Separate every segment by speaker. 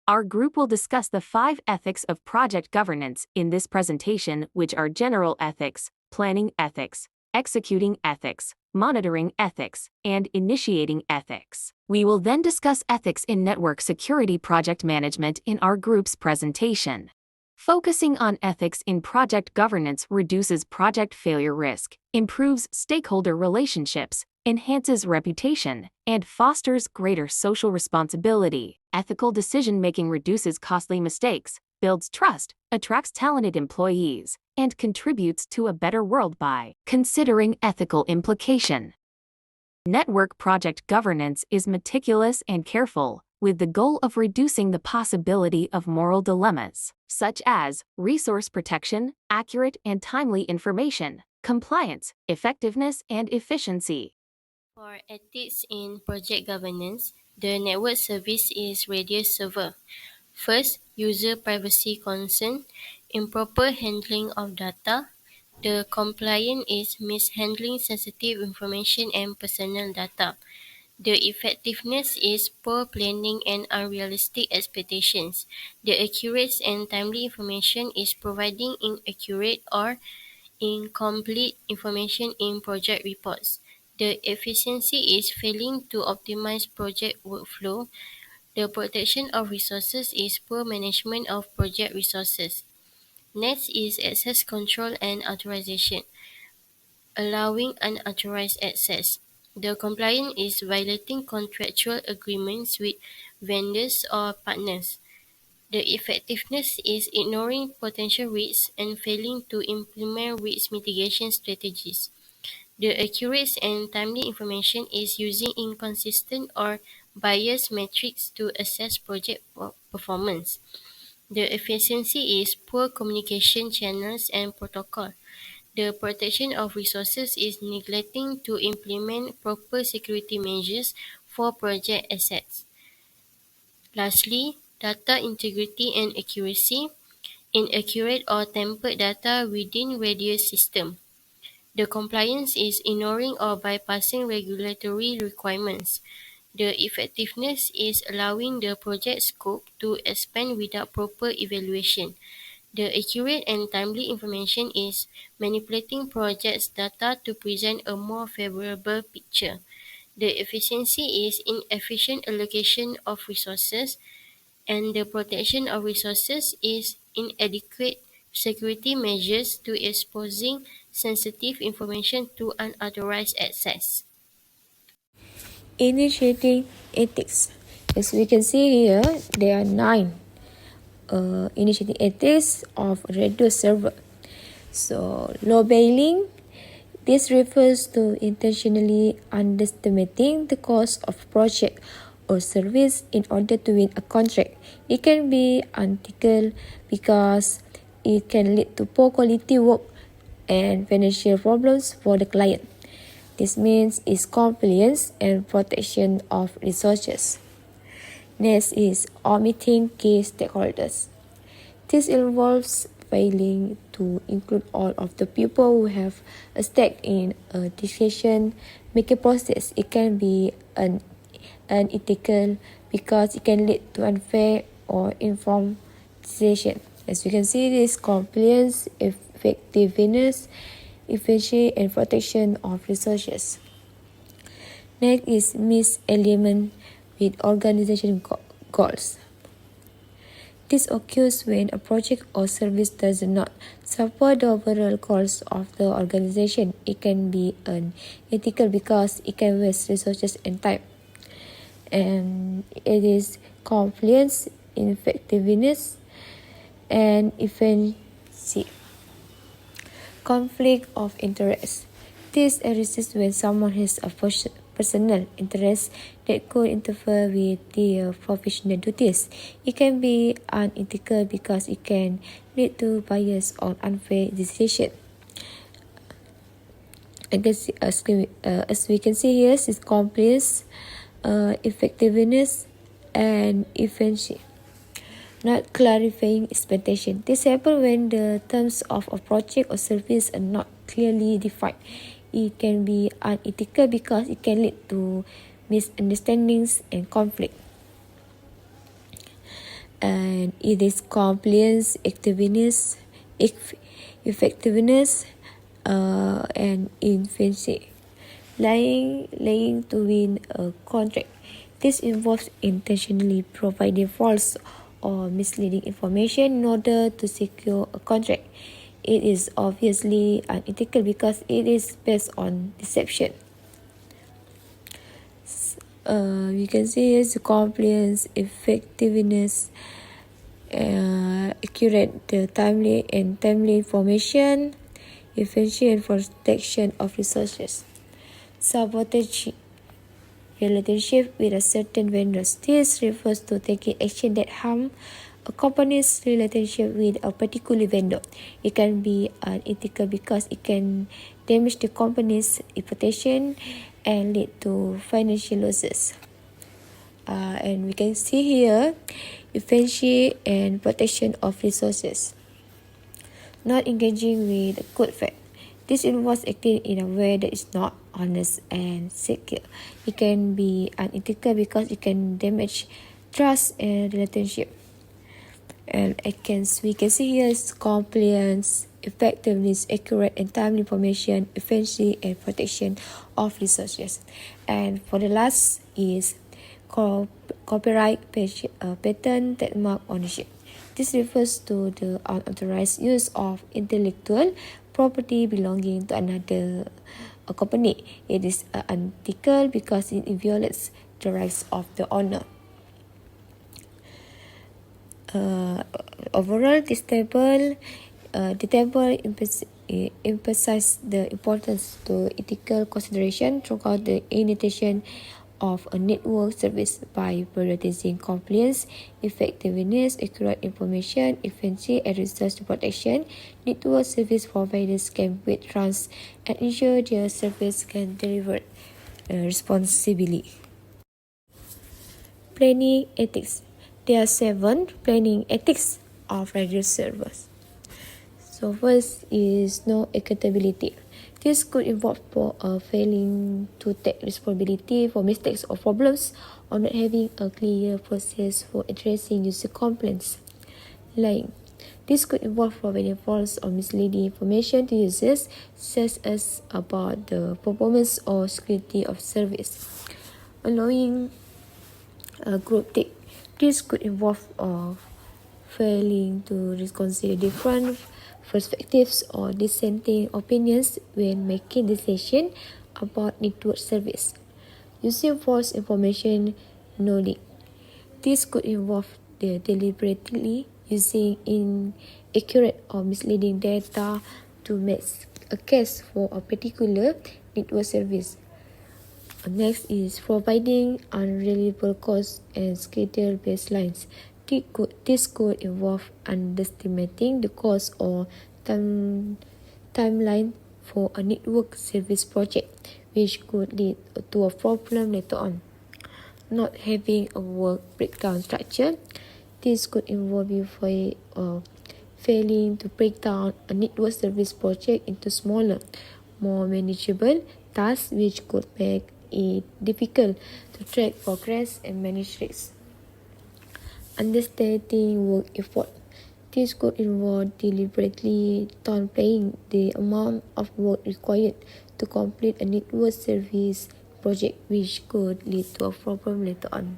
Speaker 1: Our group will discuss the 5 ethics of project governance in this presentation, which are general ethics, planning ethics, executing ethics, monitoring ethics, and initiating ethics. We will then discuss ethics in network security project management in our group's presentation. Focusing on ethics in project governance reduces project failure risk, improves stakeholder relationships, enhances reputation, and fosters greater social responsibility. Ethical decision-making reduces costly mistakes, builds trust, attracts talented employees, and contributes to a better world by considering ethical implication. Network project governance is meticulous and careful, with the goal of reducing the possibility of moral dilemmas, such as resource protection, accurate and timely information, compliance, effectiveness, and efficiency.
Speaker 2: For ethics in project governance, the network service is Radius Server. First, user privacy concern, improper handling of data. The compliant is mishandling sensitive information and personal data. The effectiveness is poor planning and unrealistic expectations. The accurate and timely information is providing inaccurate or incomplete information in project reports. The efficiency is failing to optimize project workflow. The protection of resources is poor management of project resources. Next is access control and authorization, allowing unauthorized access. The compliance is violating contractual agreements with vendors or partners. The effectiveness is ignoring potential risks and failing to implement risk mitigation strategies. The accurate and timely information is using inconsistent or biased metrics to assess project performance. The efficiency is poor communication channels and protocol. The protection of resources is neglecting to implement proper security measures for project assets. Lastly, data integrity and accuracy. Inaccurate or tampered data within Radius system. The compliance is ignoring or bypassing regulatory requirements. The effectiveness is allowing the project scope to expand without proper evaluation. The accurate and timely information is manipulating project's data to present a more favorable picture. The efficiency is inefficient allocation of resources, and the protection of resources is inadequate security measures to exposing sensitive information to unauthorized access.
Speaker 3: Initiating ethics. As we can see here, there are 9 initiating ethics of Radius server. So, low bailing. This refers to intentionally underestimating the cost of project or service in order to win a contract. It can be unethical because it can lead to poor quality work and financial problems for the client. This means is compliance and protection of resources. Next is omitting key stakeholders. This involves failing to include all of the people who have a stake in a decision-making process. It can be unethical because it can lead to unfair or informed decision. As you can see, this compliance, effectiveness, efficiency, and protection of resources. Next is misalignment with organization goals. This occurs when a project or service does not support the overall goals of the organization. It can be unethical because it can waste resources and time. And it is compliance, effectiveness, and efficiency. Conflict of interest. This arises when someone has a personal interest that could interfere with their professional duties. It can be unethical because it can lead to bias or unfair decision. As we can see here, is compliance, effectiveness, and efficiency. Not clarifying expectation. This happens when the terms of a project or service are not clearly defined. It can be unethical because it can lead to misunderstandings and conflict. and it is compliance, effectiveness, and efficiency. Lying to win a contract. This involves intentionally providing false or misleading information in order to secure a contract. It is obviously unethical because it is based on deception. We can see as compliance, effectiveness, accurate, timely information, efficiency and protection of resources. Sabotage relationship with a certain vendors. This refers to taking action that harm a company's relationship with a particular vendor. It can be unethical because it can damage the company's reputation and lead to financial losses. And we can see here efficiency and protection of resources. Not engaging with good faith. This involves acting in a way that is not honest and secure. It can be unethical because it can damage trust and relationship. And we can see here is compliance, effectiveness, accurate and timely information, efficiency and protection of resources. And for the last is copyright, patent, trademark ownership. This refers to the unauthorized use of intellectual property belonging to another company. It is unethical because it violates the rights of the owner. Overall, this table emphasizes the importance to ethical consideration throughout the initiation of a network service by prioritizing compliance, effectiveness, accurate information, efficiency, and resource protection. Network service providers can build trust and ensure their service can deliver responsibly. Planning ethics. There are 7 planning ethics of radio servers. So first is no accountability. This could involve failing to take responsibility for mistakes or problems, or not having a clear process for addressing user complaints. Lying. This could involve providing false or misleading information to users, such as about the performance or security of service. Allowing group take. This could involve failing to consider different perspectives or dissenting opinions when making decisions about network service. Using false information knowledge. This could involve the deliberately using inaccurate or misleading data to make a case for a particular network service. Next is providing unreliable cost and schedule baselines. This could involve underestimating the cost or timeline for a network service project, which could lead to a problem later on. Not having a work breakdown structure. This could involve failing to break down a network service project into smaller, more manageable tasks, which could make it difficult to track progress and manage risks. Understating work effort. This could involve deliberately downplaying the amount of work required to complete a network service project, which could lead to a problem later on.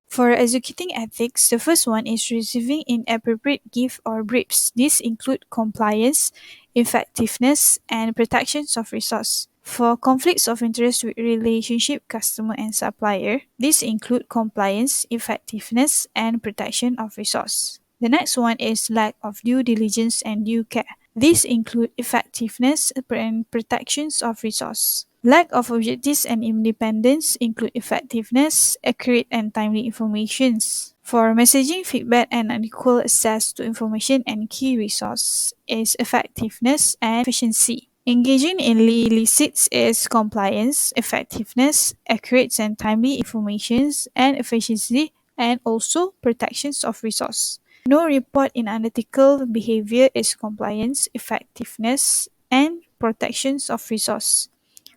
Speaker 4: For executing ethics, the first one is receiving inappropriate gifts or briefs. These include compliance, effectiveness, and protections of resource. For conflicts of interest with relationship, customer, and supplier, these include compliance, effectiveness, and protection of resource. The next one is lack of due diligence and due care. These include effectiveness and protections of resource. Lack of objectives and independence include effectiveness, accurate and timely informations. For messaging, feedback, and unequal access to information and key resource is effectiveness and efficiency. Engaging in illicits is compliance, effectiveness, accurate and timely informations, and efficiency, and also protections of resource. No report in unethical behavior is compliance, effectiveness, and protections of resource.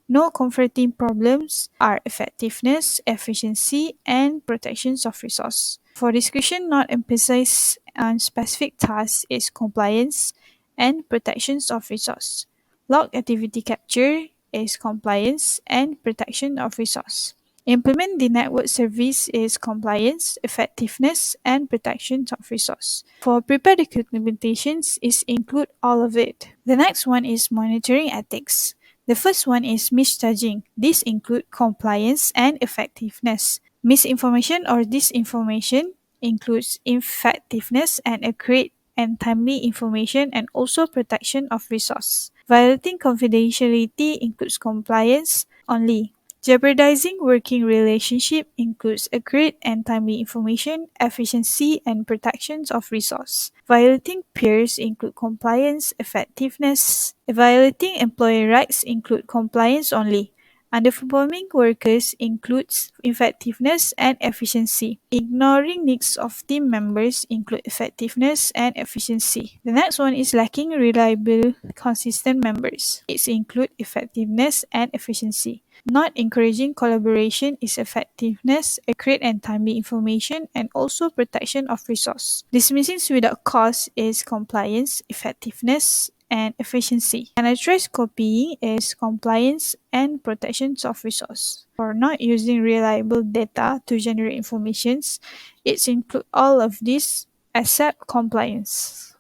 Speaker 4: No confronting problems are effectiveness, efficiency, and protections of resource. For discretion not emphasized on specific tasks is compliance and protections of resource. Log activity capture is compliance and protection of resource. Implement the network service is compliance, effectiveness, and protection of resource. For prepared implementations is include all of it. The next one is monitoring ethics. The first one is misjudging. This include compliance and effectiveness. Misinformation or disinformation includes effectiveness and accurate and timely information and also protection of resource. Violating confidentiality includes compliance only. Jeopardizing working relationship includes accurate and timely information, efficiency, and protections of resource. Violating peers include compliance, effectiveness. Violating employee rights include compliance only. Underperforming workers includes effectiveness and efficiency. Ignoring needs of team members include effectiveness and efficiency. The next one is lacking reliable, consistent members. It include effectiveness and efficiency. Not encouraging collaboration is effectiveness, accurate and timely information, and also protection of resource. Dismissing without cause is compliance, effectiveness, and efficiency. Unauthorized copying is compliance and protections of resource. For not using reliable data to generate informations, it includes all of these except compliance.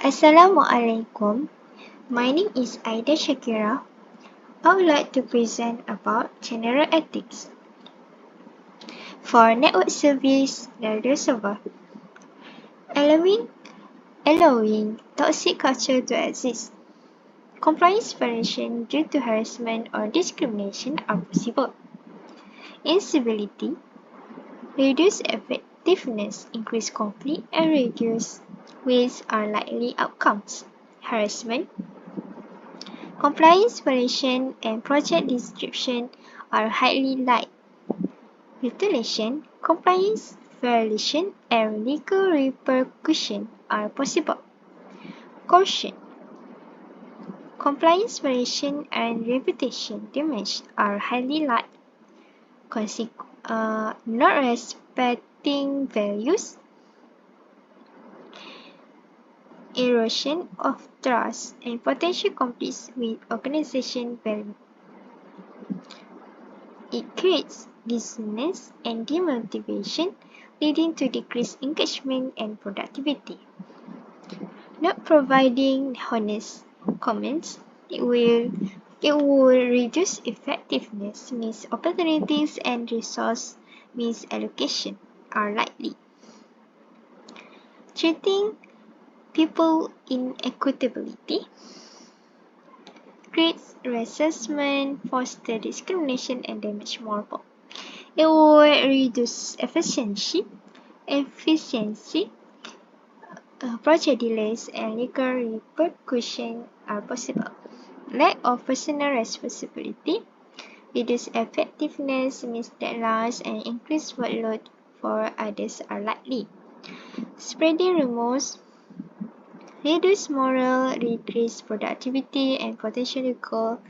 Speaker 5: Assalamualaikum. My name is Aida Syakirah. I would like to present about general ethics. For network service radio server, allowing toxic culture to exist. Compliance violation due to harassment or discrimination are possible. Incivility, reduce effectiveness, increase conflict, and reduce waste are likely outcomes. Harassment, compliance violation, and project description are highly likely. Retaliation, compliance violation, and legal repercussion are possible. Coercion, compliance violation, and reputation damage are highly likely. Not respecting values, erosion of trust, and potential conflicts with organization value. It creates dissonance and demotivation, leading to decreased engagement and productivity. Not providing honest comments, it will reduce effectiveness, missed opportunities, and resource misallocation are likely. Treating people inequitably creates resentment, foster discrimination, and damage morale. It will reduce efficiency, project delays, and legal repercussions are possible. Lack of personal responsibility, reduce effectiveness, missed deadlines, and increased workload for others are likely. Spreading rumors, reduce morale, decrease productivity, and potential legal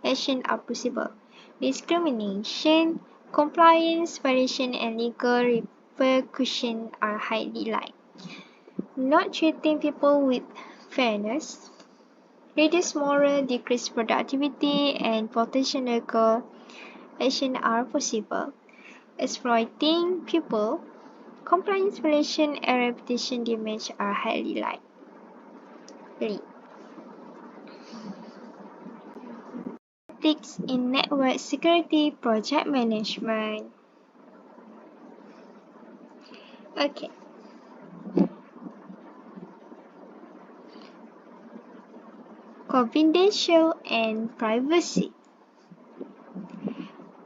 Speaker 5: action are possible. Discrimination, compliance violation, and legal repercussion are highly likely. Not treating people with fairness, reduce morale, decrease productivity, and potential legal action are possible. Exploiting people, compliance violation, and reputation damage are highly likely. Ethics in network security project management. Okay. Confidential and privacy.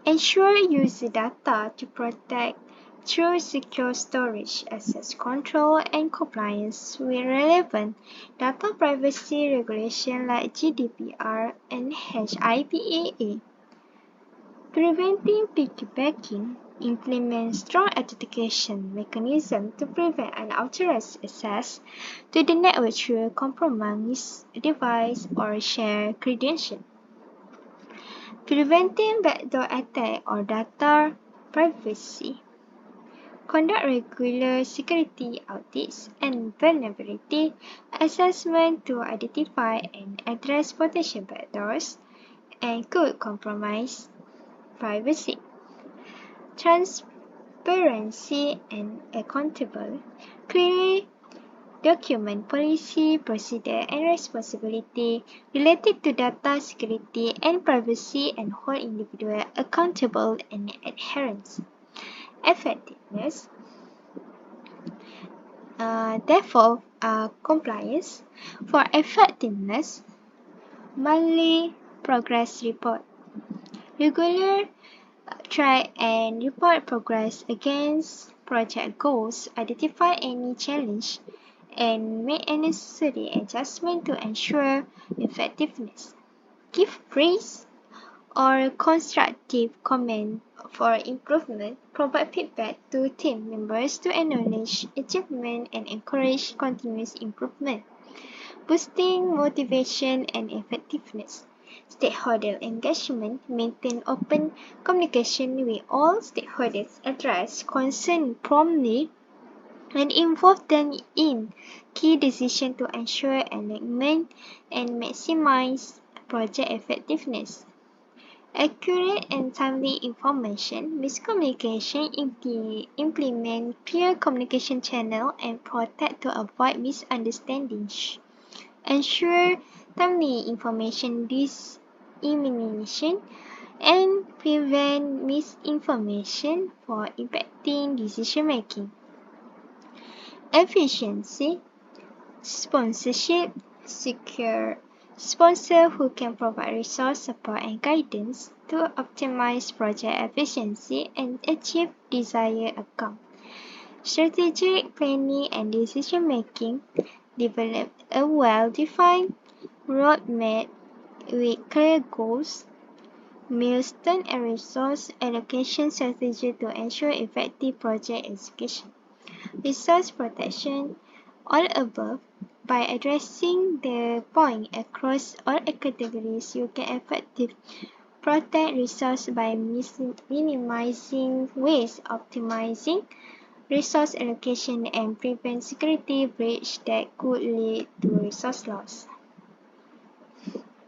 Speaker 5: Ensure user data to protect through secure storage, access control, and compliance with relevant data privacy regulation like GDPR and HIPAA. Preventing piggybacking. Implement strong authentication mechanism to prevent unauthorized access to the network through compromised device or shared credentials. Preventing backdoor attack or data privacy. conduct regular security audits and vulnerability assessment to identify and address potential backdoors and could compromise privacy. Transparency and accountable. Clearly document policy, procedure, and responsibility related to data security and privacy and hold individuals accountable and adherence. Effectiveness. Therefore, compliance. For effectiveness, monthly progress report. Regular track and report progress against project goals, identify any challenge, and make a necessary adjustment to ensure effectiveness. Give praise or constructive comment for improvement. Provide feedback to team members to acknowledge achievement and encourage continuous improvement. Boosting motivation and effectiveness. Stakeholder engagement. Maintain open communication with all stakeholders. Address concerns promptly and involve them in key decisions to ensure alignment and maximize project effectiveness. Accurate and timely information. Miscommunication. Implement clear communication channel and protect to avoid misunderstandings. Ensure timely information dissemination and prevent misinformation for impacting decision making. Efficiency. Sponsorship. Secure sponsor who can provide resource support and guidance to optimize project efficiency and achieve desired outcome. Strategic planning and decision making. Develop a well-defined roadmap with clear goals, milestone and resource allocation strategy to ensure effective project execution. Resource protection. All above, by addressing the point across all categories, you can effectively protect resources by minimizing waste, optimizing resource allocation, and prevent security breach that could lead to resource loss.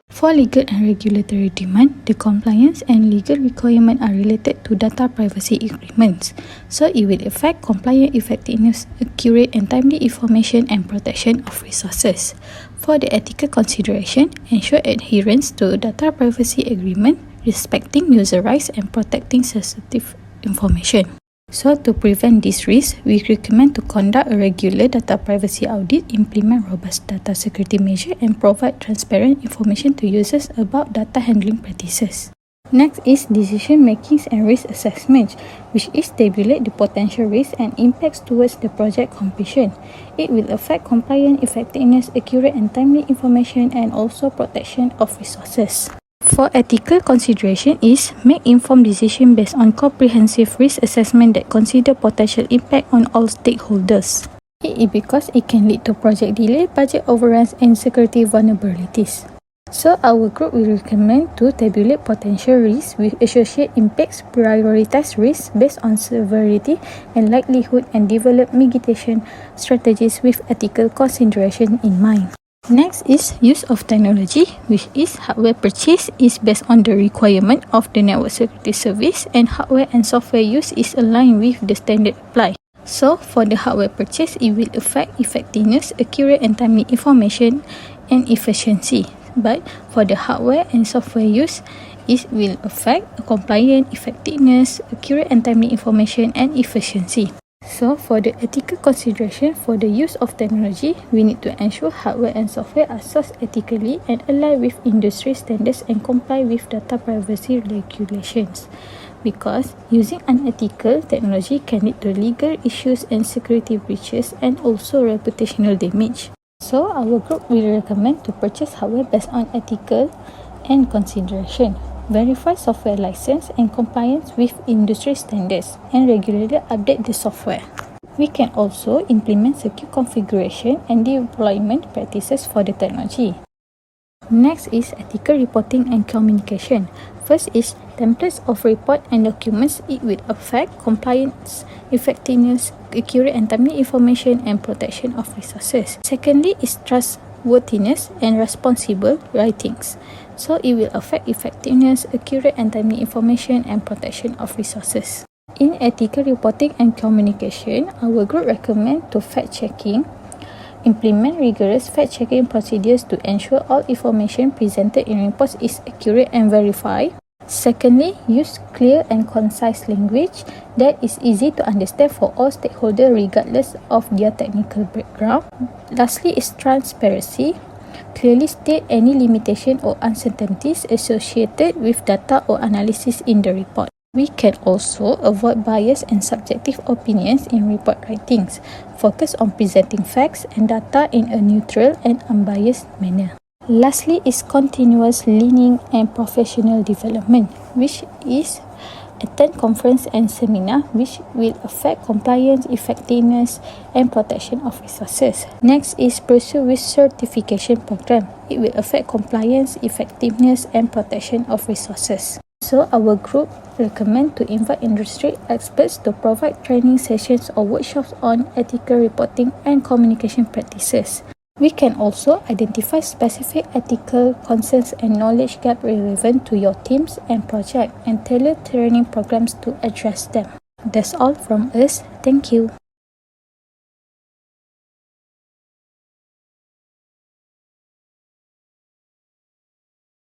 Speaker 6: For legal and regulatory demand, the compliance and legal requirements are related to data privacy agreements, so it will affect compliant effectiveness, accurate and timely information and protection of resources. For the ethical consideration, ensure adherence to data privacy agreement, respecting user rights and protecting sensitive information. So to prevent this risk, we recommend to conduct a regular data privacy audit, implement robust data security measures, and provide transparent information to users about data handling practices. Next is decision making and risk assessment, which is tabulate the potential risks and impacts towards the project completion. It will affect compliance, effectiveness, accurate and timely information, and also protection of resources. For ethical consideration is make informed decision based on comprehensive risk assessment that consider potential impact on all stakeholders. It is because it can lead to project delay, budget overruns and security vulnerabilities. So our group will recommend to tabulate potential risks with associated impacts, prioritize risks based on severity and likelihood, and develop mitigation strategies with ethical consideration in mind. Next is use of technology, which is hardware purchase is based on the requirement of the network security service, and hardware and software use is aligned with the standard applied. So for the hardware purchase, it will affect effectiveness, accurate and timely information and efficiency. But for the hardware and software use, it will affect compliance, effectiveness, accurate and timely information and efficiency. So for the ethical consideration for the use of technology, we need to ensure hardware and software are sourced ethically and align with industry standards and comply with data privacy regulations. Because using unethical technology can lead to legal issues and security breaches and also reputational damage. So our group will recommend to purchase hardware based on ethical and consideration. Verify software license and compliance with industry standards, and regularly update the software. We can also implement secure configuration and deployment practices for the technology. Next is ethical reporting and communication. First is templates of report and documents. It will affect compliance, effectiveness, accurate and timely information, and protection of resources. Secondly is trustworthiness and responsible writings. So it will affect effectiveness, accurate and timely information, and protection of resources. In ethical reporting and communication, our group recommend to fact-checking. Implement rigorous fact-checking procedures to ensure all information presented in reports is accurate and verified. Secondly, use clear and concise language that is easy to understand for all stakeholders regardless of their technical background. Lastly is transparency. Clearly state any limitation or uncertainties associated with data or analysis in the report. We can also avoid bias and subjective opinions in report writings. Focus on presenting facts and data in a neutral and unbiased manner. Lastly is continuous learning and professional development, which is attend conference and seminar which will affect compliance, effectiveness, and protection of resources. Next is pursue with certification program. It will affect compliance, effectiveness, and protection of resources. So our group recommend to invite industry experts to provide training sessions or workshops on ethical reporting and communication practices. We can also identify specific ethical concerns and knowledge gap relevant to your teams and project and tailor training programs to address them. That's all from us. Thank you.